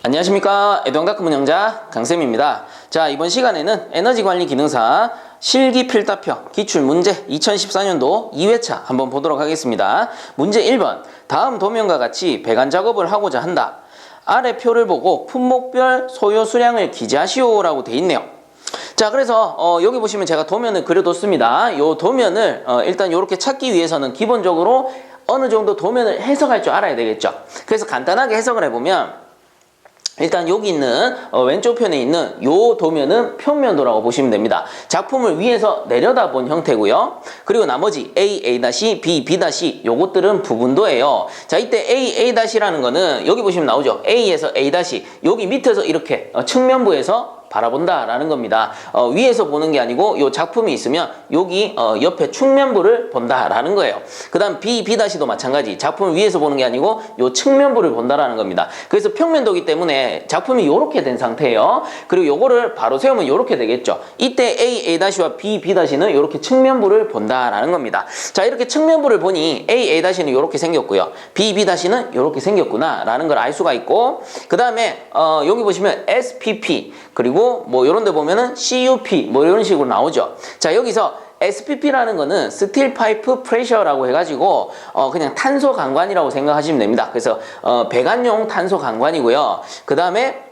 안녕하십니까. 애동학급 운영자 강쌤입니다. 자, 이번 시간에는 에너지관리 기능사 실기필답형 기출문제 2014년도 2회차 한번 보도록 하겠습니다. 문제 1번. 다음 도면과 같이 배관 작업을 하고자 한다. 아래 표를 보고 품목별 소요 수량을 기재하시오 라고 돼 있네요. 자, 그래서 여기 보시면 제가 도면을 그려뒀습니다. 이 도면을 일단 이렇게 찾기 위해서는 기본적으로 어느 정도 도면을 해석할 줄 알아야 되겠죠. 그래서 간단하게 해석을 해보면 일단 여기 있는 왼쪽 편에 있는 요 도면은 평면도라고 보시면 됩니다. 작품을 위에서 내려다본 형태고요. 그리고 나머지 A, A-, B, B- 요것들은 부분도예요. 자, 이때 A, A-라는 거는 여기 보시면 나오죠. A에서 A- 여기 밑에서 이렇게 측면부에서 바라본다라는 겁니다. 위에서 보는 게 아니고 요 작품이 있으면 여기 옆에 측면부를 본다라는 거예요. 그 다음 B, B-도 마찬가지. 작품을 위에서 보는 게 아니고 요 측면부를 본다라는 겁니다. 그래서 평면도기 때문에 작품이 요렇게 된 상태예요. 그리고 요거를 바로 세우면 요렇게 되겠죠. 이때 A, A-와 B, B-는 요렇게 측면부를 본다라는 겁니다. 자, 이렇게 측면부를 보니 A, A-는 요렇게 생겼고요. B, B-는 요렇게 생겼구나 라는 걸 알 수가 있고, 그 다음에 여기 보시면 SPP 그리고 뭐 이런 데 보면은 CUP 뭐 이런 식으로 나오죠. 자, 여기서 SPP라는 거는 스틸 파이프 프레셔라고 해가지고 그냥 탄소 강관이라고 생각하시면 됩니다. 그래서 배관용 탄소 강관이고요. 그 다음에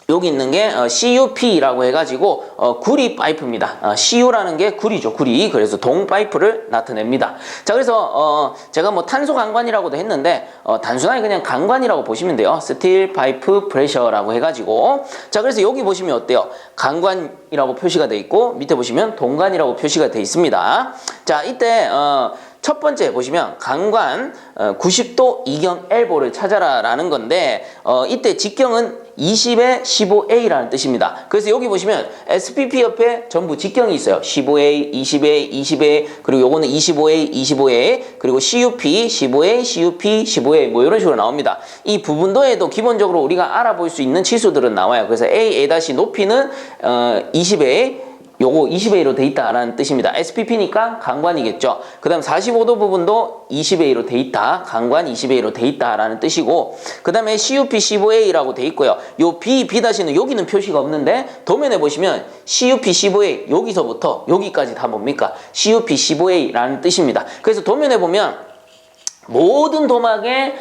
여기 있는 게 CUP라고 해가지고 구리 파이프입니다. CU라는 게 구리죠, 구리. 그래서 동 파이프를 나타냅니다. 자, 그래서 제가 뭐 탄소 강관이라고도 했는데 단순하게 그냥 강관이라고 보시면 돼요. 스틸 파이프 프레셔라고 해가지고. 자, 그래서 여기 보시면 어때요? 강관이라고 표시가 돼 있고 밑에 보시면 동관이라고 표시가 돼 있습니다. 자, 이때 첫 번째 보시면 강관 90도 이경 엘보를 찾아라 라는 건데 이때 직경은 20에 15A라는 뜻입니다. 그래서 여기 보시면 SPP 옆에 전부 직경이 있어요. 15A, 20A, 20A, 그리고 요거는 25A, 25A, 그리고 CUP, 15A, CUP, 15A 뭐 이런 식으로 나옵니다. 이 부분도에도 기본적으로 우리가 알아볼 수 있는 치수들은 나와요. 그래서 A, A- 높이는 20A, 요거 20A로 돼 있다라는 뜻입니다. SPP니까 강관이겠죠. 그 다음 45도 부분도 20A로 돼 있다. 강관 20A로 돼 있다라는 뜻이고, 그 다음에 CUP 15A라고 돼 있고요. 요 B, B-는 여기는 표시가 없는데 도면에 보시면 CUP 15A 여기서부터 여기까지 다 뭡니까? CUP 15A라는 뜻입니다. 그래서 도면에 보면 모든 도막에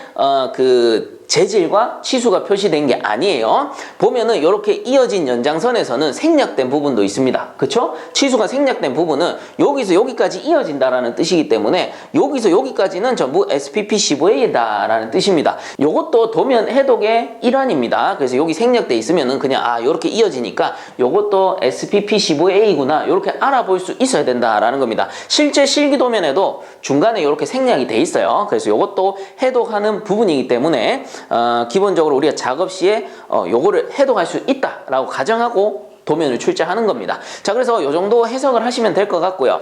그 재질과 치수가 표시된 게 아니에요. 보면은 이렇게 이어진 연장선에서는 생략된 부분도 있습니다. 그쵸? 치수가 생략된 부분은 여기서 여기까지 이어진다라는 뜻이기 때문에 여기서 여기까지는 전부 SPP 15A다라는 뜻입니다. 요것도 도면 해독의 일환입니다. 그래서 여기 생략돼 있으면은 그냥 요렇게 이어지니까 요것도 SPP 15A구나 요렇게 알아볼 수 있어야 된다라는 겁니다. 실제 실기 도면에도 중간에 요렇게 생략이 돼 있어요. 그래서 요것도 해독하는 부분이기 때문에 기본적으로 우리가 작업 시에 요거를 해독할 수 있다라고 가정하고 도면을 출제하는 겁니다. 자, 그래서 요 정도 해석을 하시면 될 것 같고요.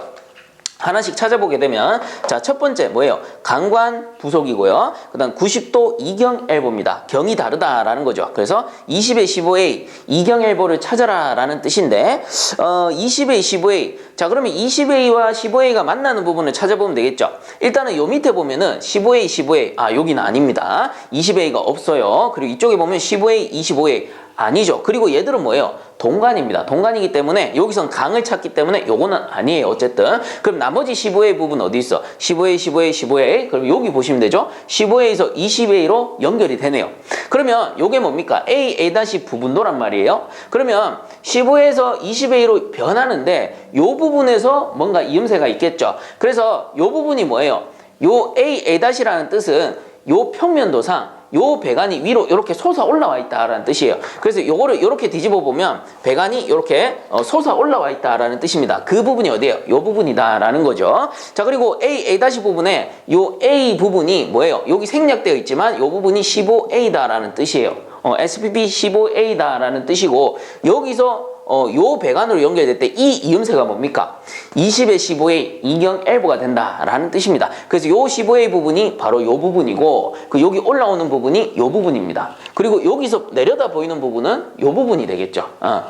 하나씩 찾아보게 되면 자, 첫 번째 뭐예요? 강관 부속이고요. 그 다음 90도 이경 엘보입니다. 경이 다르다라는 거죠. 그래서 20에 15A 이경 엘보를 찾아라 라는 뜻인데 20A 15A 자, 그러면 20A와 15A가 만나는 부분을 찾아보면 되겠죠. 일단은 요 밑에 보면은 15A 15A 여기는 아닙니다. 20A가 없어요. 그리고 이쪽에 보면 15A 25A 아니죠. 그리고 얘들은 뭐예요? 동관입니다. 동관이기 때문에 여기선 강을 찾기 때문에 요거는 아니에요. 어쨌든 그럼 나머지 15A 부분 어디 있어? 15A, 15A, 15A 그럼 여기 보시면 되죠? 15A에서 20A로 연결이 되네요. 그러면 요게 뭡니까? A, A- 부분도란 말이에요. 그러면 15A에서 20A로 변하는데 요 부분에서 뭔가 이음새가 있겠죠. 그래서 요 부분이 뭐예요? 요 A, A-라는 뜻은 요 평면도상 요 배관이 위로 이렇게 솟아 올라와 있다라는 뜻이에요. 그래서 요거를 이렇게 뒤집어 보면 배관이 이렇게 솟아 올라와 있다라는 뜻입니다. 그 부분이 어디예요? 요 부분이다라는 거죠. 자, 그리고 A 부분에 요 A 부분이 뭐예요? 여기 생략되어 있지만 요 부분이 15A다라는 뜻이에요. SPP 15A다라는 뜻이고 여기서 요 배관으로 연결될 때 이 이음새가 뭡니까? 20에 15A 이경 엘보가 된다라는 뜻입니다. 그래서 요 15A 부분이 바로 요 부분이고 그 여기 올라오는 부분이 요 부분입니다. 그리고 여기서 내려다 보이는 부분은 요 부분이 되겠죠.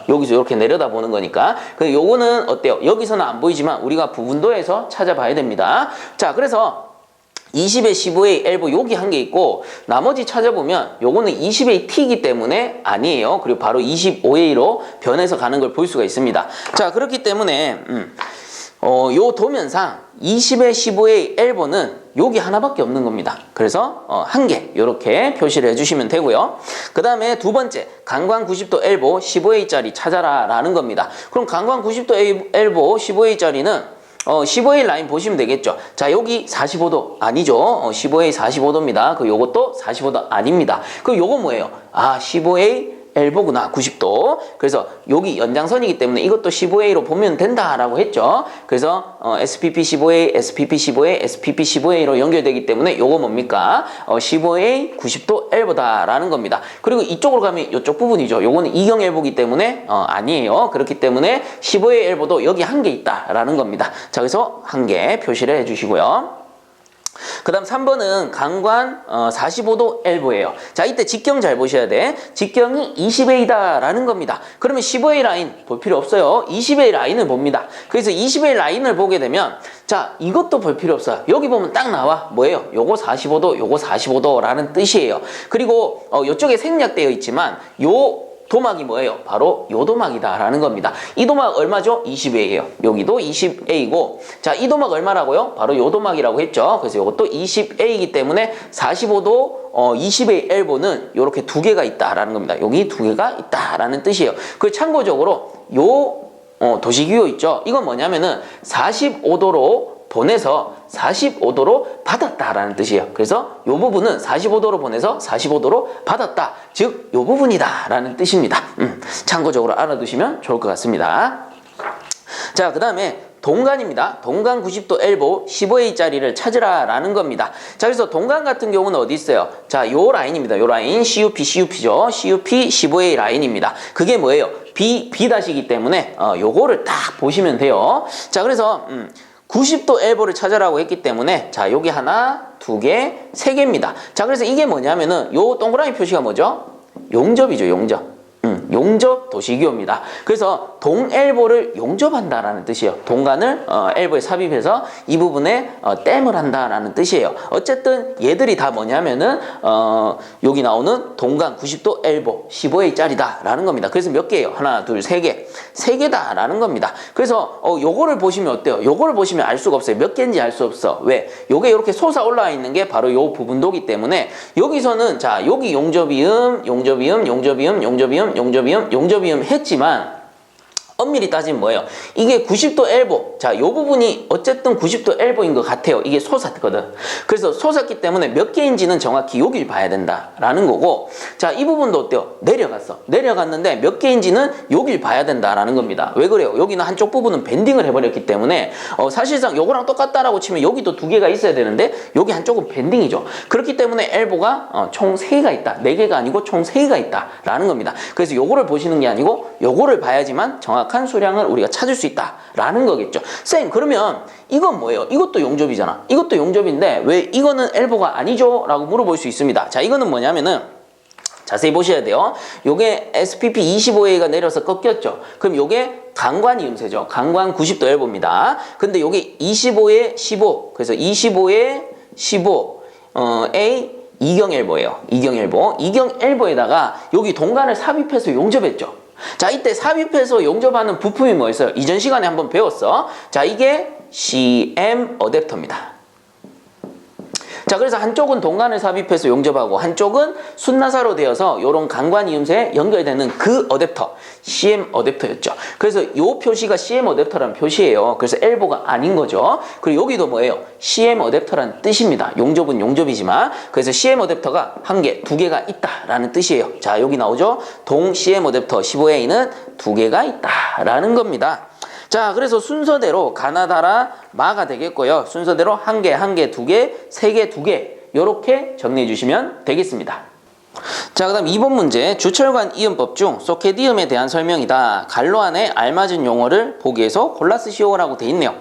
여기서 이렇게 내려다 보는 거니까. 그 요거는 어때요? 여기서는 안 보이지만 우리가 부분도에서 찾아봐야 됩니다. 자, 그래서 20의 15A 엘보 여기 한 개 있고 나머지 찾아보면 요거는 20A T이기 때문에 아니에요. 그리고 바로 25A로 변해서 가는 걸 볼 수가 있습니다. 자, 그렇기 때문에 요 도면상 20의 15A 엘보는 여기 하나밖에 없는 겁니다. 그래서 한 개 이렇게 표시를 해주시면 되고요. 그 다음에 두 번째 강광 90도 엘보 15A짜리 찾아라 라는 겁니다. 그럼 강광 90도 엘보 15A짜리는 15A 라인 보시면 되겠죠. 자, 여기 45도 아니죠. 15A 45도입니다. 그 요것도 45도 아닙니다. 그 요거 뭐예요? 아, 15A 엘보구나. 90도. 그래서 여기 연장선이기 때문에 이것도 15A로 보면 된다라고 했죠. 그래서 SPP 15A, SPP 15A, SPP 15A로 연결되기 때문에 요거 뭡니까? 15A 90도 엘보다라는 겁니다. 그리고 이쪽으로 가면 이쪽 부분이죠. 요거는 이경 엘보기 때문에 아니에요. 그렇기 때문에 15A 엘보도 여기 한 개 있다라는 겁니다. 자, 그래서 한 개 표시를 해주시고요. 그 다음 3번은 강관 45도 엘보예요. 자, 이때 직경 잘 보셔야 돼. 직경이 20A 라는 겁니다. 그러면 15A 라인 볼 필요 없어요. 20A 라인을 봅니다. 그래서 20A 라인을 보게 되면 자, 이것도 볼 필요 없어요. 여기 보면 딱 나와. 뭐예요? 요거 45도, 요거 45도 라는 뜻이에요. 그리고 이쪽에 생략되어 있지만 요 도막이 뭐예요? 바로 요 도막이다 라는 겁니다. 이 도막 얼마죠? 20A예요. 여기도 20A고 자, 이 도막 얼마라고요? 바로 요 도막이라고 했죠. 그래서 이것도 20A이기 때문에 45도 20A 엘보는 이렇게 두 개가 있다라는 겁니다. 여기 두 개가 있다라는 뜻이에요. 그 참고적으로 요 도시기호 있죠? 이건 뭐냐면은 45도로 보내서 45도로 받았다라는 뜻이에요. 그래서 이 부분은 45도로 보내서 45도로 받았다. 즉, 이 부분이다 라는 뜻입니다. 참고적으로 알아두시면 좋을 것 같습니다. 자, 그 다음에 동간입니다. 동간 90도 엘보 15A짜리를 찾으라 라는 겁니다. 자, 그래서 동간 같은 경우는 어디 있어요? 자, 요 라인입니다. 요 라인 CUP죠. CUP 15A 라인입니다. 그게 뭐예요? B-이기 때문에 요거를 딱 보시면 돼요. 자, 그래서 90도 엘보를 찾아라고 했기 때문에 자, 여기 하나, 두 개, 세 개입니다. 자, 그래서 이게 뭐냐면은 요 동그라미 표시가 뭐죠? 용접이죠, 용접. 용접 도시기호입니다. 그래서 동엘보를 용접한다라는 뜻이에요. 동간을 엘보에 삽입해서 이 부분에 댐을 한다라는 뜻이에요. 어쨌든 얘들이 다 뭐냐면은 여기 나오는 동간 90도 엘보 15A짜리다라는 겁니다. 그래서 몇 개예요? 하나, 둘, 세 개. 세 개다라는 겁니다. 그래서 요거를 보시면 어때요? 요거를 보시면 알 수가 없어요. 몇 개인지 알 수 없어. 왜? 요게 이렇게 솟아 올라와 있는 게 바로 요 부분도기 때문에 여기서는 자, 여기 용접이음, 용접이음, 용접이음, 용접이음, 용접이음 했지만 엄밀히 따지면 뭐예요? 이게 90도 엘보. 자, 요 부분이 어쨌든 90도 엘보인 것 같아요. 이게 솟았거든. 그래서 솟았기 때문에 몇 개인지는 정확히 여길 봐야 된다라는 거고, 자, 이 부분도 어때요? 내려갔어. 내려갔는데 몇 개인지는 여길 봐야 된다라는 겁니다. 왜 그래요? 여기는 한쪽 부분은 밴딩을 해버렸기 때문에 사실상 요거랑 똑같다라고 치면 여기도 두 개가 있어야 되는데 여기 한쪽은 밴딩이죠. 그렇기 때문에 엘보가 총 3개가 있다. 4개가 아니고 총 3개가 있다라는 겁니다. 그래서 요거를 보시는 게 아니고 요거를 봐야지만 정확한 수량을 우리가 찾을 수 있다라는 거겠죠. 쌤, 그러면 이건 뭐예요? 이것도 용접이잖아. 이것도 용접인데 왜 이거는 엘보가 아니죠? 라고 물어볼 수 있습니다. 자, 이거는 뭐냐면은 자세히 보셔야 돼요. 요게 SPP 25A가 내려서 꺾였죠. 그럼 요게 강관 이음새죠. 강관 90도 엘보입니다. 근데 요게 25에 15. 그래서 25에 15 A 이경 엘보예요. 이경 엘보. 이경 엘보에다가 여기 동간을 삽입해서 용접했죠. 자, 이때 삽입해서 용접하는 부품이 뭐였어요? 이전 시간에 한번 배웠어. 자, 이게 CM 어댑터입니다. 자, 그래서 한쪽은 동간을 삽입해서 용접하고 한쪽은 순나사로 되어서 이런 강관 이음새에 연결되는 그 어댑터, CM 어댑터였죠. 그래서 이 표시가 CM 어댑터라는 표시예요. 그래서 엘보가 아닌 거죠. 그리고 여기도 뭐예요? CM 어댑터라는 뜻입니다. 용접은 용접이지만 그래서 CM 어댑터가 한 개, 두 개가 있다라는 뜻이에요. 자, 여기 나오죠? 동 CM 어댑터 15A는 두 개가 있다라는 겁니다. 자, 그래서 순서대로 가나다라 마가 되겠고요. 순서대로 한 개, 한 개, 두 개, 세 개, 두 개 이렇게 정리해 주시면 되겠습니다. 자, 그 다음 2번 문제. 주철관 이음법 중 소켓이음에 대한 설명이다. 갈로 안에 알맞은 용어를 보기에서 골라 쓰시오라고 돼 있네요.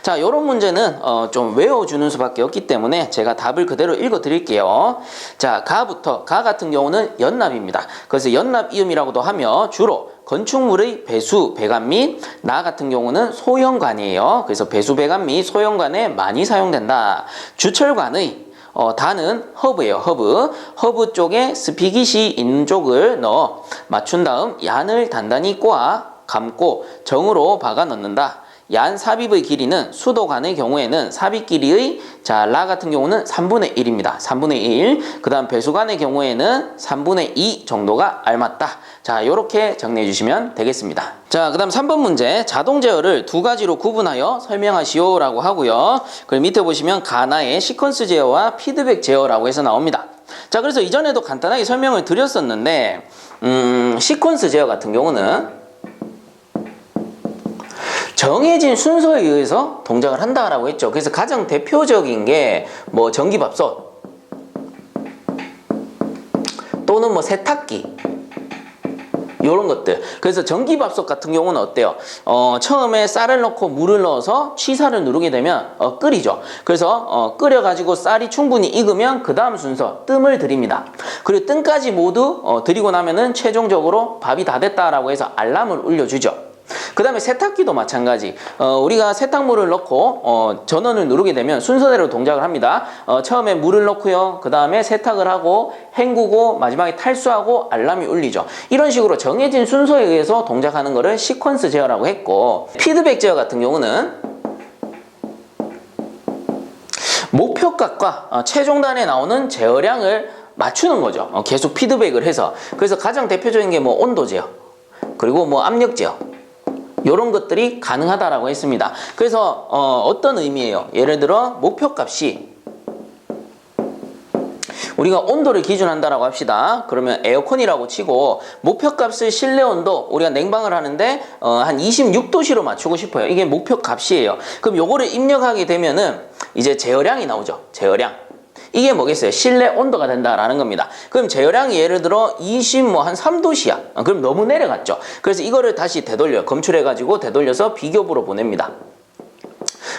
자, 요런 문제는 좀 외워주는 수밖에 없기 때문에 제가 답을 그대로 읽어 드릴게요. 자, 가 같은 경우는 연납입니다. 그래서 연납 이음이라고도 하며 주로 건축물의 배수, 배관 및 나 같은 경우는 소형관이에요. 그래서 배수, 배관 및 소형관에 많이 사용된다. 주철관의 다는 허브예요. 허브 쪽에 스피깃이 있는 쪽을 넣어 맞춘 다음 얀을 단단히 꼬아 감고 정으로 박아 넣는다. 얀 삽입의 길이는 수도관의 경우에는 삽입 길이의 라 같은 경우는 3분의 1입니다. 3분의 1. 그 다음 배수관의 경우에는 3분의 2 정도가 알맞다. 자, 요렇게 정리해 주시면 되겠습니다. 자, 그 다음 3번 문제. 자동 제어를 두 가지로 구분하여 설명하시오 라고 하고요. 그리고 밑에 보시면 가나의 시퀀스 제어와 피드백 제어라고 해서 나옵니다. 자, 그래서 이전에도 간단하게 설명을 드렸었는데 시퀀스 제어 같은 경우는 정해진 순서에 의해서 동작을 한다라고 했죠. 그래서 가장 대표적인 게 뭐 전기밥솥 또는 뭐 세탁기 요런 것들. 그래서 전기밥솥 같은 경우는 어때요? 처음에 쌀을 넣고 물을 넣어서 취사를 누르게 되면 끓이죠. 그래서 끓여가지고 쌀이 충분히 익으면 그 다음 순서 뜸을 들입니다. 그리고 뜸까지 모두 들이고 나면은 최종적으로 밥이 다 됐다라고 해서 알람을 울려주죠. 그 다음에 세탁기도 마찬가지. 우리가 세탁물을 넣고 전원을 누르게 되면 순서대로 동작을 합니다. 처음에 물을 넣고요. 그 다음에 세탁을 하고 헹구고 마지막에 탈수하고 알람이 울리죠. 이런 식으로 정해진 순서에 의해서 동작하는 거를 시퀀스 제어라고 했고, 피드백 제어 같은 경우는 목표값과 최종단에 나오는 제어량을 맞추는 거죠. 계속 피드백을 해서. 그래서 가장 대표적인 게 뭐 온도 제어, 그리고 뭐 압력 제어, 이런 것들이 가능하다라고 했습니다. 그래서 어떤 의미예요? 예를 들어 목표값이 우리가 온도를 기준한다라고 합시다. 그러면 에어컨이라고 치고 목표값을 실내 온도, 우리가 냉방을 하는데 한 26도씨로 맞추고 싶어요. 이게 목표값이에요. 그럼 요거를 입력하게 되면은 이제 제어량이 나오죠. 제어량. 이게 뭐겠어요? 실내 온도가 된다라는 겁니다. 그럼 제어량이 예를 들어 한 3도씨야. 그럼 너무 내려갔죠. 그래서 이거를 다시 되돌려요. 검출해가지고 되돌려서 비교부로 보냅니다.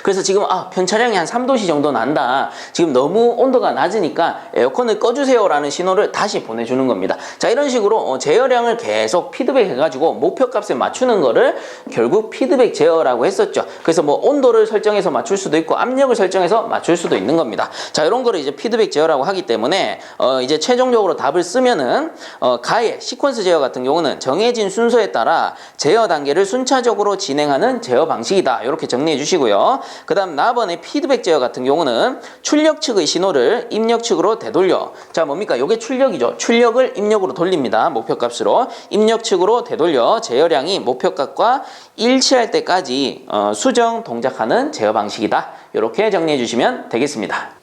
그래서 지금 편차량이 한 3도씨 정도 난다. 지금 너무 온도가 낮으니까 에어컨을 꺼주세요 라는 신호를 다시 보내주는 겁니다. 자, 이런 식으로 제어량을 계속 피드백 해가지고 목표값에 맞추는 거를 결국 피드백 제어라고 했었죠. 그래서 뭐 온도를 설정해서 맞출 수도 있고 압력을 설정해서 맞출 수도 있는 겁니다. 자, 이런 거를 이제 피드백 제어라고 하기 때문에 이제 최종적으로 답을 쓰면은 가의 시퀀스 제어 같은 경우는 정해진 순서에 따라 제어 단계를 순차적으로 진행하는 제어 방식이다. 이렇게 정리해 주시고요. 그 다음 4번의 피드백 제어 같은 경우는 출력 측의 신호를 입력 측으로 되돌려. 자, 뭡니까? 요게 출력이죠. 출력을 입력으로 돌립니다. 목표값으로. 입력 측으로 되돌려 제어량이 목표값과 일치할 때까지 수정 동작하는 제어 방식이다. 이렇게 정리해 주시면 되겠습니다.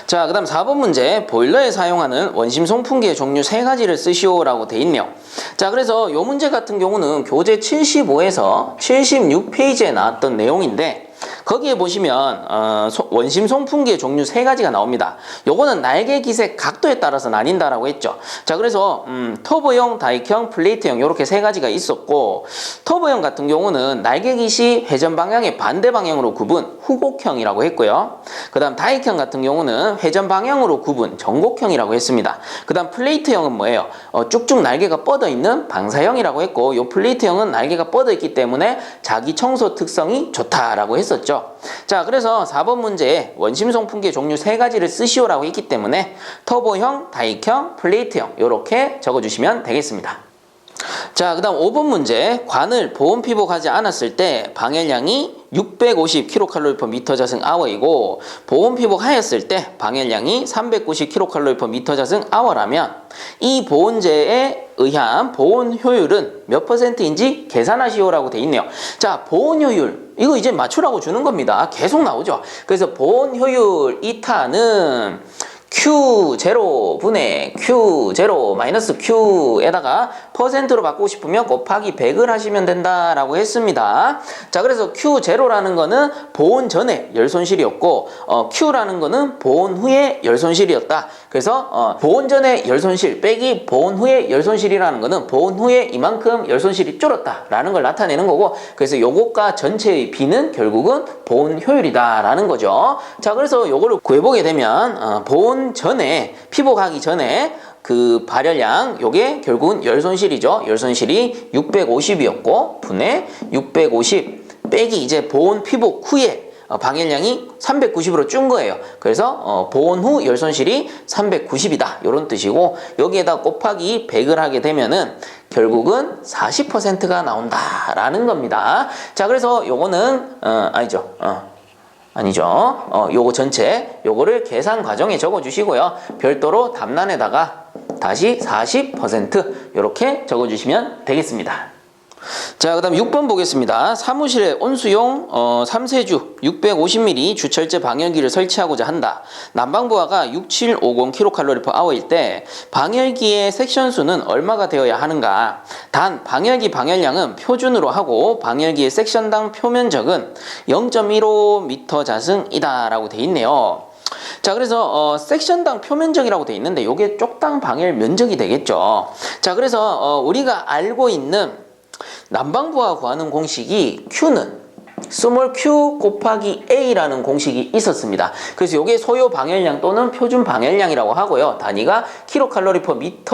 자, 그 다음 4번 문제. 보일러에 사용하는 원심 송풍기의 종류 3가지를 쓰시오 라고 돼 있네요. 자, 그래서 요 문제 같은 경우는 교재 75에서 76페이지에 나왔던 내용인데, 거기에 보시면 원심 송풍기의 종류 3가지가 나옵니다. 요거는 날개 기색 각도에 따라서 나뉜다라고 했죠. 자, 그래서 터보형, 다익형, 플레이트형 이렇게 3가지가 있었고, 터보형 같은 경우는 날개 깃이 회전 방향의 반대 방향으로 굽은 후곡형이라고 했고요. 그 다음 다익형 같은 경우는 회전 방향으로 굽은 전곡형이라고 했습니다. 그 다음 플레이트형은 뭐예요? 쭉쭉 날개가 뻗어 있는 방사형이라고 했고, 요 플레이트형은 날개가 뻗어 있기 때문에 자기 청소 특성이 좋다라고 했었죠. 자, 그래서 4번 문제에 원심 송풍기의 종류 3가지를 쓰시오라고 했기 때문에 터보형, 다익형, 플레이트형 이렇게 적어주시면 되겠습니다. 자, 그 다음 5번 문제. 관을 보온 피복하지 않았을 때 방열량이 650kcal/m/h이고 보온 피복하였을 때 방열량이 390kcal/m/h라면 이 보온제에 의한 보온 효율은 몇 %인지 계산하시오라고 돼 있네요. 자, 보온 효율 이거 이제 맞추라고 주는 겁니다. 계속 나오죠. 그래서 보온 효율 2타는 Q0 분의 Q0 마이너스 Q에다가 퍼센트로 바꾸고 싶으면 곱하기 100을 하시면 된다라고 했습니다. 자, 그래서 Q0라는 거는 보온 전에 열 손실이었고 Q라는 거는 보온 후에 열 손실이었다. 그래서 보온 전에 열 손실 빼기 보온 후에 열 손실이라는 거는 보온 후에 이만큼 열 손실이 줄었다라는 걸 나타내는 거고, 그래서 요것과 전체의 비는 결국은 보온 효율이다라는 거죠. 자, 그래서 요거를 구해보게 되면 보온 전에 피복하기 전에 그 발열량 요게 결국은 열 손실이죠. 열 손실이 650이었고 분의 650 빼기 이제 보온 피복 후에 방열량이 390으로 준 거예요. 그래서 보온 후 열 손실이 390이다. 이런 뜻이고 여기에다 곱하기 100을 하게 되면은 결국은 40%가 나온다라는 겁니다. 자, 그래서 요거는 아니죠. 아니죠. 요거 전체 요거를 계산 과정에 적어 주시고요. 별도로 답란에다가 다시 40% 이렇게 적어 주시면 되겠습니다. 자, 그 다음 6번 보겠습니다. 사무실에 온수용 3세주 650ml 주철제 방열기를 설치하고자 한다. 난방부하가 6750kcal/h일 때 방열기의 섹션 수는 얼마가 되어야 하는가? 단 방열기 방열량은 표준으로 하고 방열기의 섹션당 표면적은 0.15m 자승이다 라고 돼 있네요. 자, 그래서 섹션당 표면적이라고 돼 있는데 요게 쪽당 방열 면적이 되겠죠. 자, 그래서 우리가 알고 있는 난방부가 구하는 공식이 Q는 스몰 q 곱하기 a라는 공식이 있었습니다. 그래서 이게 소요 방열량 또는 표준 방열량이라고 하고요. 단위가 kcal/m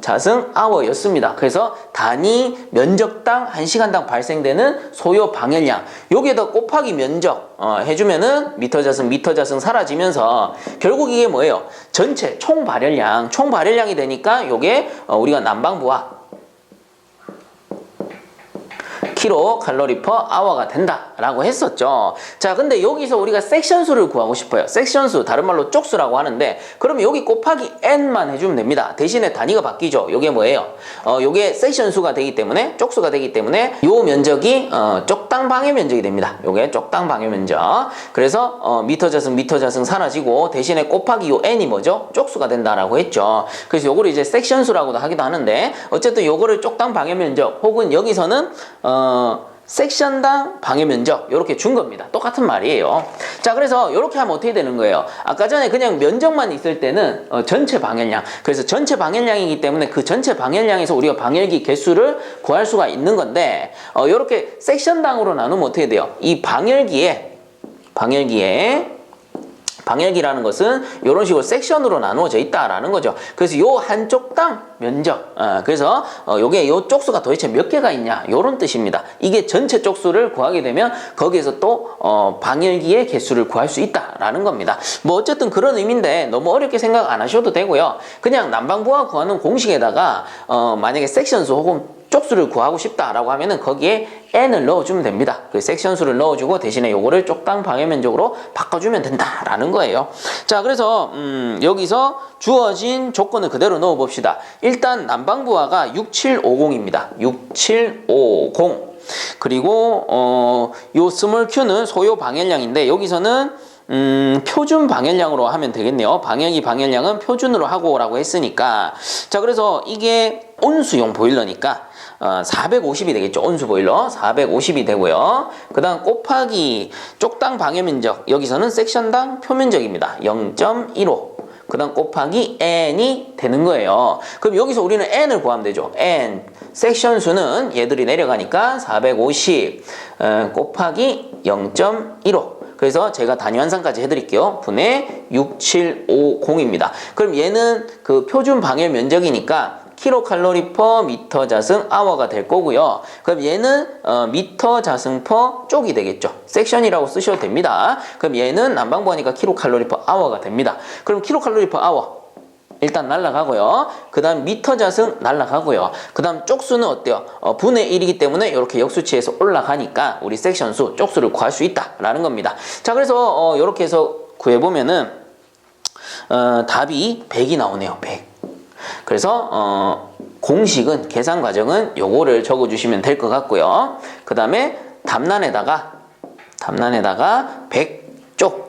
자승 hour였습니다. 그래서 단위 면적당 1시간당 발생되는 소요 방열량 여기에다 곱하기 면적 해주면은 미터 자승 사라지면서 결국 이게 뭐예요? 전체 총 발열량이 되니까 이게 우리가 난방부와 kcal/h가 된다라고 했었죠. 자, 근데 여기서 우리가 섹션 수를 구하고 싶어요. 섹션 수, 다른 말로 쪽수라고 하는데, 그러면 여기 곱하기 n만 해주면 됩니다. 대신에 단위가 바뀌죠. 요게 뭐예요? 요게 섹션 수가 되기 때문에, 쪽수가 되기 때문에, 요 면적이 쪽당 방해 면적이 됩니다. 요게 쪽당 방해 면적. 그래서 미터 자승 사라지고 대신에 곱하기 요 n이 뭐죠? 쪽수가 된다라고 했죠. 그래서 요거를 이제 섹션 수라고도 하기도 하는데, 어쨌든 요거를 쪽당 방해 면적 혹은 여기서는 섹션당 방해 면적 이렇게 준 겁니다. 똑같은 말이에요. 자, 그래서 이렇게 하면 어떻게 되는 거예요? 아까 전에 그냥 면적만 있을 때는 전체 방열량, 그래서 전체 방열량이기 때문에 그 전체 방열량에서 우리가 방열기 개수를 구할 수가 있는 건데 이렇게 섹션당으로 나누면 어떻게 돼요? 이 방열기라는 것은 이런 식으로 섹션으로 나누어져 있다라는 거죠. 그래서 요 한쪽당 면적, 그래서 요게 요 쪽수가 도대체 몇 개가 있냐 요런 뜻입니다. 이게 전체 쪽수를 구하게 되면 거기에서 또 방열기의 개수를 구할 수 있다라는 겁니다. 뭐 어쨌든 그런 의미인데 너무 어렵게 생각 안 하셔도 되고요. 그냥 난방부가 구하는 공식에다가 만약에 섹션수 혹은 쪽수를 구하고 싶다라고 하면은 거기에 n을 넣어주면 됩니다. 그 섹션 수를 넣어주고 대신에 요거를 쪽당 방해 면적으로 바꿔주면 된다라는 거예요. 자, 그래서 여기서 주어진 조건을 그대로 넣어봅시다. 일단 난방부하가 6750입니다. 6750. 그리고 요 스몰 q는 소요 방열량인데 여기서는 표준 방열량으로 하면 되겠네요. 방열기 방열량은 표준으로 하고라고 했으니까. 자, 그래서 이게 온수용 보일러니까 450이 되겠죠. 온수 보일러 450이 되고요. 그 다음 곱하기 쪽당 방해 면적, 여기서는 섹션당 표면적입니다. 0.15. 그 다음 곱하기 n이 되는 거예요. 그럼 여기서 우리는 n을 구하면 되죠. n 섹션 수는 얘들이 내려가니까 450 곱하기 0.15. 그래서 제가 단위 환산까지 해드릴게요. 분의 6750입니다. 그럼 얘는 그 표준 방열 면적이니까 kcal/m 자승 hour가 될 거고요. 그럼 얘는 미터 자승 per 쪽이 되겠죠. 섹션이라고 쓰셔도 됩니다. 그럼 얘는 난방부 하니까 kcal/h가 됩니다. 그럼 kcal/h 일단 날라가고요. 그 다음 미터 자승 날라가고요. 그 다음 쪽수는 어때요? 분의 1이기 때문에 이렇게 역수치해서 올라가니까 우리 섹션 수, 쪽수를 구할 수 있다라는 겁니다. 자, 그래서 이렇게 해서 구해보면은 답이 100이 나오네요. 100. 그래서 공식은, 계산 과정은 요거를 적어주시면 될 것 같고요. 그 다음에 답란에다가 100쪽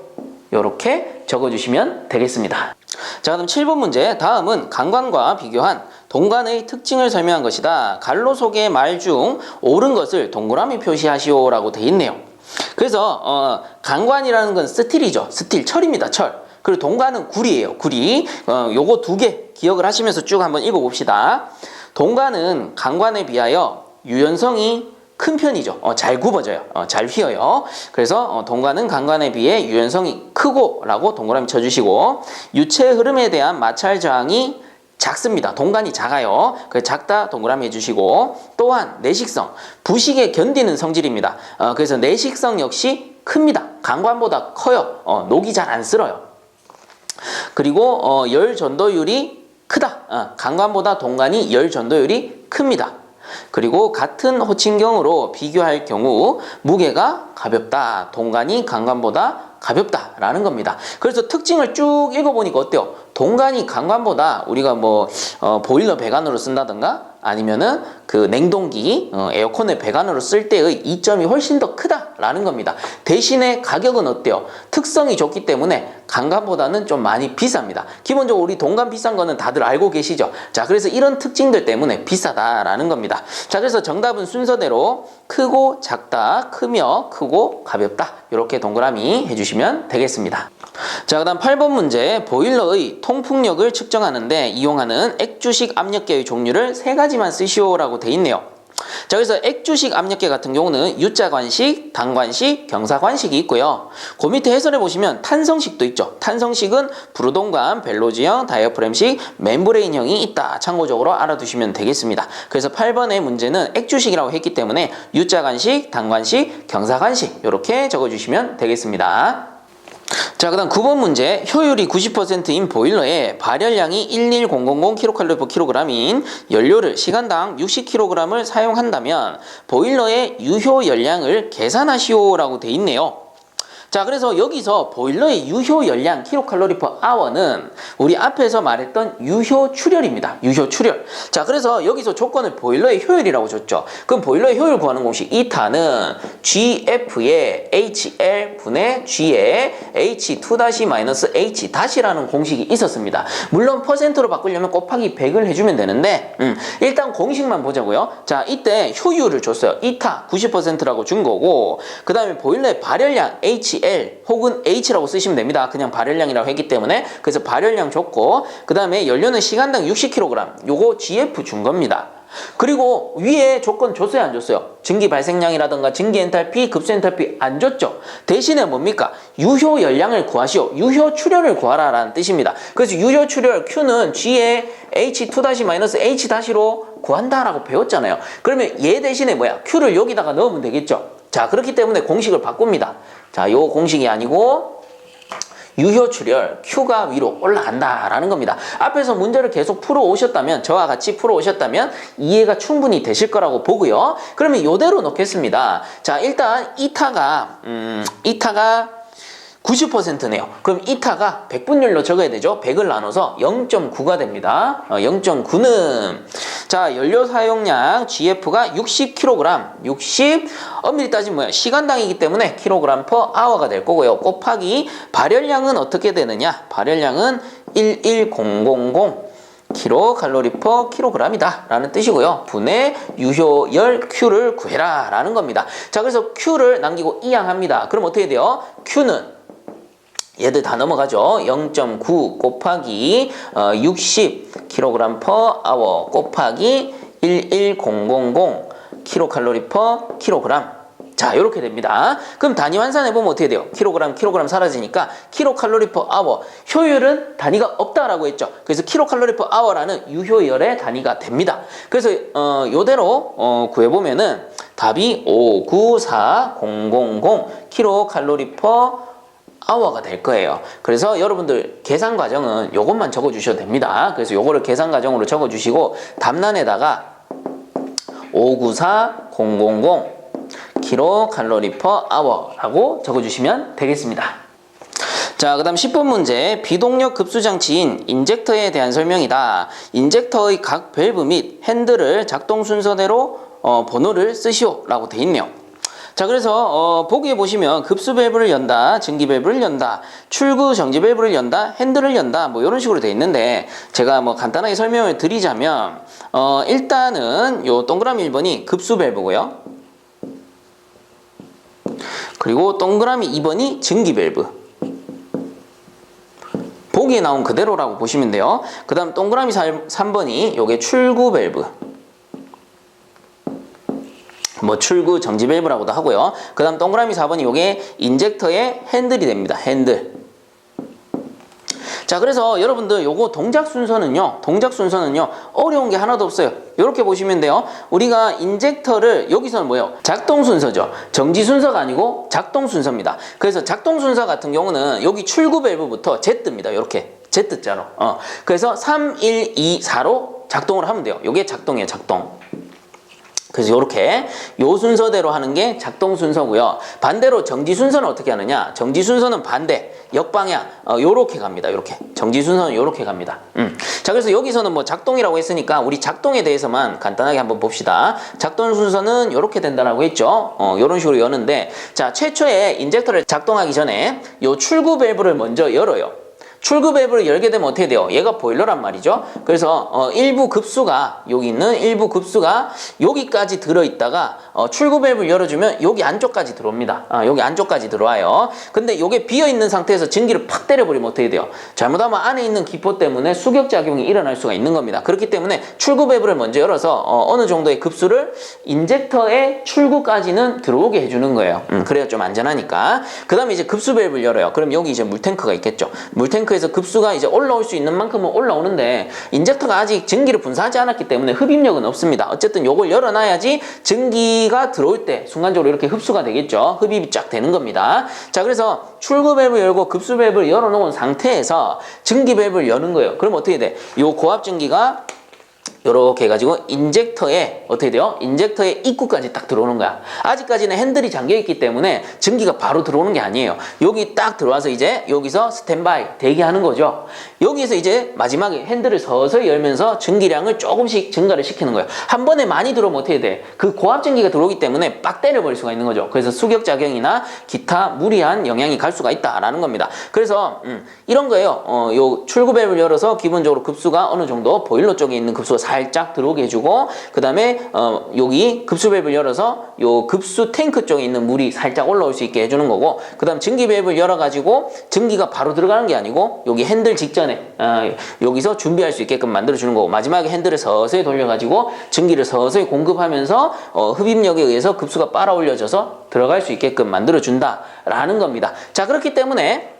요렇게 적어주시면 되겠습니다. 자, 그럼 7번 문제. 다음은 강관과 비교한 동관의 특징을 설명한 것이다. 갈로 속의 말 중 옳은 것을 동그라미 표시하시오 라고 돼 있네요. 그래서 강관이라는 건 스틸이죠. 스틸, 철입니다. 철. 그리고 동관은 구리예요. 구리. 요거 두 개 기억을 하시면서 쭉 한번 읽어봅시다. 동관은 강관에 비하여 유연성이 큰 편이죠. 잘 굽어져요. 잘 휘어요. 그래서 동관은 강관에 비해 유연성이 크고 라고 동그라미 쳐주시고, 유체 흐름에 대한 마찰 저항이 작습니다. 동간이 작아요. 그래서 작다 동그라미 해주시고, 또한 내식성, 부식에 견디는 성질입니다. 그래서 내식성 역시 큽니다. 강관보다 커요. 녹이 잘 안 쓸어요. 그리고 열 전도율이 크다. 강관보다 동간이 열 전도율이 큽니다. 그리고 같은 호칭경으로 비교할 경우 무게가 가볍다. 동간이 강간보다 가볍다라는 겁니다. 그래서 특징을 쭉 읽어보니까 어때요? 동간이 강간보다 우리가 뭐 보일러 배관으로 쓴다든가 아니면은 그 냉동기, 에어컨의 배관으로 쓸 때의 이점이 훨씬 더 크다라는 겁니다. 대신에 가격은 어때요? 특성이 좋기 때문에 강간보다는 좀 많이 비쌉니다. 기본적으로 우리 동간 비싼 거는 다들 알고 계시죠? 자, 그래서 이런 특징들 때문에 비싸다라는 겁니다. 자, 그래서 정답은 순서대로 크고 작다, 크며 크고 가볍다, 이렇게 동그라미 해주시면 되겠습니다. 자, 그 다음 8번 문제, 보일러의 통풍력을 측정하는데 이용하는 액주식 압력계의 종류를 3가지만 쓰시오라고 돼 있네요. 자, 그래서 액주식 압력계 같은 경우는 U자관식, 단관식, 경사관식이 있고요. 그 밑에 해설해 보시면 탄성식도 있죠. 탄성식은 브루동관, 벨로지형, 다이어프램식, 멤브레인형이 있다. 참고적으로 알아두시면 되겠습니다. 그래서 8번의 문제는 액주식이라고 했기 때문에 U자관식, 단관식, 경사관식 이렇게 적어주시면 되겠습니다. 자, 그 다음 9번 문제, 효율이 90%인 보일러에 발열량이 11000kcal/kg인 연료를 시간당 60kg을 사용한다면 보일러의 유효 열량을 계산하시오라고 돼 있네요. 자, 그래서 여기서 보일러의 유효 열량 kcal/h는 우리 앞에서 말했던 유효 출혈입니다. 유효 출혈. 자, 그래서 여기서 조건을 보일러의 효율이라고 줬죠. 그럼 보일러의 효율 구하는 공식 이타는 GF의 HL 분의 G의 H2-H-라는 공식이 있었습니다. 물론 퍼센트로 바꾸려면 곱하기 100을 해주면 되는데 일단 공식만 보자고요. 자, 이때 효율을 줬어요. 이타 90%라고 준 거고, 그 다음에 보일러의 발열량 HL 혹은 H라고 쓰시면 됩니다. 그냥 발열량이라고 했기 때문에. 그래서 발열량 줬고, 그 다음에 연료는 시간당 60kg, 요거 GF 준 겁니다. 그리고 위에 조건 줬어요, 안 줬어요? 증기 발생량이라든가 증기 엔탈피, 급수 엔탈피 안 줬죠? 대신에 뭡니까? 유효 열량을 구하시오. 유효 출혈을 구하라 라는 뜻입니다. 그래서 유효 출혈 Q는 G의 H2-H-로 구한다라고 배웠잖아요. 그러면 얘 대신에 뭐야? Q를 여기다가 넣으면 되겠죠? 자, 그렇기 때문에 공식을 바꿉니다. 자, 요 공식이 아니고 유효 출혈 Q가 위로 올라간다라는 겁니다. 앞에서 문제를 계속 풀어 오셨다면, 저와 같이 풀어 오셨다면 이해가 충분히 되실 거라고 보고요. 그러면 요대로 넣겠습니다. 자, 일단 이타가 90%네요. 그럼 이타가 100분율로 적어야 되죠. 100을 나눠서 0.9가 됩니다. 0.9는 자, 연료 사용량 GF가 60kg, 60 엄밀히 따지면 뭐야? 시간당이기 때문에 kg/h가 될 거고요. 곱하기 발열량은 어떻게 되느냐? 발열량은 11000 kcal/kg이다 라는 뜻이고요. 분의 유효열 Q를 구해라 라는 겁니다. 자, 그래서 Q를 남기고 이항합니다. 그럼 어떻게 돼요? Q는 얘들 다 넘어가죠. 0.9 곱하기 60 kg/h 곱하기 11000 kcal/kg. 자, 이렇게 됩니다. 그럼 단위 환산해보면 어떻게 돼요? kg 사라지니까 kcal/h. 효율은 단위가 없다라고 했죠. 그래서 kcal/h라는 유효열의 단위가 됩니다. 그래서 요대로 구해보면은 답이 594000 kcal/h가 될 거예요. 그래서 여러분들 계산 과정은 요것만 적어주셔도 됩니다. 그래서 요거를 계산 과정으로 적어주시고 답란에다가 594000 kcal/h라고 적어주시면 되겠습니다. 자, 그 다음 10번 문제, 비동력 급수장치인 인젝터에 대한 설명이다. 인젝터의 각 밸브 및 핸들을 작동 순서대로 번호를 쓰시오 라고 돼 있네요. 자, 그래서 보기에 보시면 급수 밸브를 연다, 증기 밸브를 연다, 출구 정지 밸브를 연다, 핸들을 연다, 뭐 이런 식으로 돼 있는데, 제가 뭐 간단하게 설명을 드리자면 일단은 요 동그라미 1번이 급수 밸브고요. 그리고 동그라미 2번이 증기 밸브. 보기에 나온 그대로라고 보시면 돼요. 그 다음 동그라미 3번이 요게 출구 밸브. 뭐 출구 정지 밸브라고도 하고요. 그 다음 동그라미 4번이 요게 인젝터의 핸들이 됩니다. 핸들. 자, 그래서 여러분들 요거 동작 순서는요, 어려운 게 하나도 없어요. 이렇게 보시면 돼요. 우리가 인젝터를, 여기서는 뭐예요? 작동 순서죠. 정지 순서가 아니고 작동 순서입니다. 그래서 작동 순서 같은 경우는 여기 출구 밸브부터 Z입니다. 이렇게 Z자로. 그래서 3, 1, 2, 4로 작동을 하면 돼요. 요게 작동이에요, 작동. 그래서 이렇게 요 순서대로 하는 게 작동 순서고요. 반대로 정지 순서는 어떻게 하느냐? 정지 순서는 반대, 역방향, 요렇게 갑니다. 요렇게. 정지 순서는 요렇게 갑니다. 자, 그래서 여기서는 뭐 작동이라고 했으니까 우리 작동에 대해서만 간단하게 한번 봅시다. 작동 순서는 요렇게 된다라고 했죠. 요런 식으로 여는데, 자, 최초에 인젝터를 작동하기 전에 요 출구 밸브를 먼저 열어요. 출구 밸브를 열게 되면 어떻게 돼요? 얘가 보일러란 말이죠. 그래서 일부 급수가, 여기 있는 일부 급수가 여기까지 들어있다가 출구 밸브를 열어주면 여기 안쪽까지 들어옵니다. 여기 안쪽까지 들어와요. 근데 여기 비어있는 상태에서 전기를 팍 때려버리면 어떻게 돼요? 잘못하면 안에 있는 기포 때문에 수격작용이 일어날 수가 있는 겁니다. 그렇기 때문에 출구 밸브를 먼저 열어서 어느 정도의 급수를 인젝터의 출구까지는 들어오게 해주는 거예요. 그래야 좀 안전하니까. 그 다음에 이제 급수 밸브를 열어요. 그럼 여기 이제 물탱크가 있겠죠. 물탱크에서 급수가 이제 올라올 수 있는 만큼은 올라오는데, 인젝터가 아직 전기를 분사하지 않았기 때문에 흡입력은 없습니다. 어쨌든 요걸 열어놔야지 전기가 들어올 때 순간적으로 이렇게 흡수가 되겠죠. 흡입이 쫙 되는 겁니다. 자, 그래서 출구 밸브 열고 급수 밸브를 열어놓은 상태에서 전기 밸브를 여는 거예요. 그럼 어떻게 돼? 요 고압 전기가 요렇게 해가지고 인젝터에 어떻게 돼요? 인젝터의 입구까지 딱 들어오는 거야. 아직까지는 핸들이 잠겨있기 때문에 전기가 바로 들어오는 게 아니에요. 여기 딱 들어와서 이제 여기서 스탠바이 대기하는 거죠. 여기서 이제 마지막에 핸들을 서서히 열면서 전기량을 조금씩 증가를 시키는 거예요. 한 번에 많이 들어오면 어떻게 돼? 그 고압 전기가 들어오기 때문에 빡 때려버릴 수가 있는 거죠. 그래서 수격작용이나 기타 무리한 영향이 갈 수가 있다라는 겁니다. 그래서 이런 거예요. 요 출구 밸브를 열어서 기본적으로 급수가 어느 정도 보일러 쪽에 있는 급수가 살짝 들어오게 해주고, 그 다음에 여기 급수 밸브를 열어서 요 급수 탱크 쪽에 있는 물이 살짝 올라올 수 있게 해주는 거고, 그 다음 전기 밸브를 열어가지고 전기가 바로 들어가는 게 아니고 여기 핸들 직전에 여기서 준비할 수 있게끔 만들어주는 거고, 마지막에 핸들을 서서히 돌려가지고 전기를 서서히 공급하면서 흡입력에 의해서 급수가 빨아 올려져서 들어갈 수 있게끔 만들어준다라는 겁니다. 자, 그렇기 때문에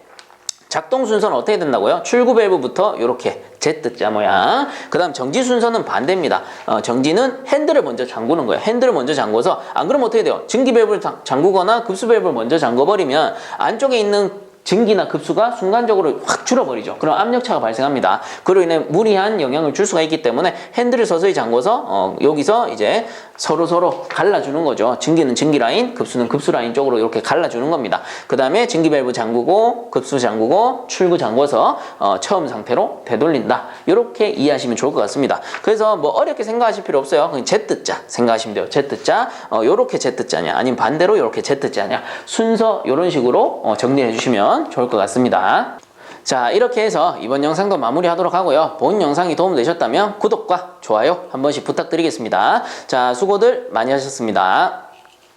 작동 순서는 어떻게 된다고요? 출구 밸브부터 이렇게 Z자 모양. 그 다음 정지 순서는 반대입니다. 정지는 핸들을 먼저 잠그는 거예요. 핸들을 먼저 잠궈서, 안 그러면 어떻게 돼요? 전기 밸브를 잠그거나 급수 밸브를 먼저 잠궈버리면 안쪽에 있는 전기나 급수가 순간적으로 확 줄어버리죠. 그럼 압력차가 발생합니다. 그로 인해 무리한 영향을 줄 수가 있기 때문에 핸들을 서서히 잠궈서 여기서 이제 서로 갈라주는 거죠. 전기는 전기 라인, 급수는 급수 라인 쪽으로 이렇게 갈라주는 겁니다. 그 다음에 전기 밸브 잠그고 급수 잠그고 출구 잠궈서 처음 상태로 되돌린다. 이렇게 이해하시면 좋을 것 같습니다. 그래서 뭐 어렵게 생각하실 필요 없어요. 그냥 Z자 생각하시면 돼요. Z자. 요렇게 Z자냐 아니면 반대로 요렇게 Z자냐, 순서 이런 식으로 정리해 주시면 좋을 것 같습니다. 자, 이렇게 해서 이번 영상도 마무리하도록 하고요. 본 영상이 도움되셨다면 구독과 좋아요 한 번씩 부탁드리겠습니다. 자, 수고들 많이 하셨습니다.